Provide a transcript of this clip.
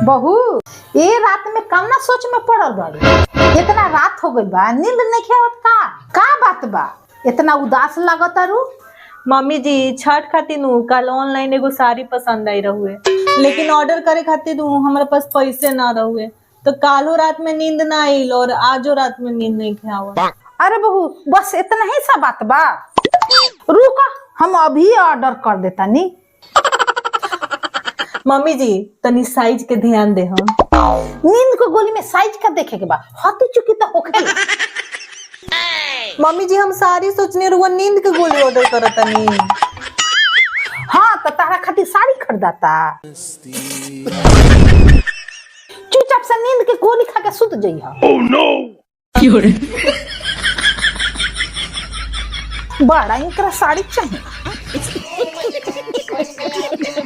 बहू ये रात में कम ना सोच में पड़ल बाड़ी। इतना रात हो गई बा, नींद नहीं आवत का बात बा? इतना उदास लागत रू। मम्मी जी छठ खातिर कल ऑनलाइन एगो साड़ी पसंद आई रहुए, लेकिन ऑर्डर करे खातिर हमारे पास पैसे ना रहुए, तो कालो रात में नींद ना आइल और आजो रात में नींद नहीं खावा। अरे बहू बस इतना ही सा बात बा, रुका हम अभी ऑर्डर कर देता नी। मम्मी जी तनी साइज के ध्यान दे। हम नींद को गोली में साइज का देखे के बा, हती चुकी तो होखे। मम्मी जी हम साड़ी सोचने रुआ नींद के गोली ऑर्डर करतनी। हाँ तो तारा खातिर साड़ी खरीदाता। चुपचाप से नींद के गोली खा के सुत जइहा। Oh no! बड़ा इनकरा साड़ी चाहिए।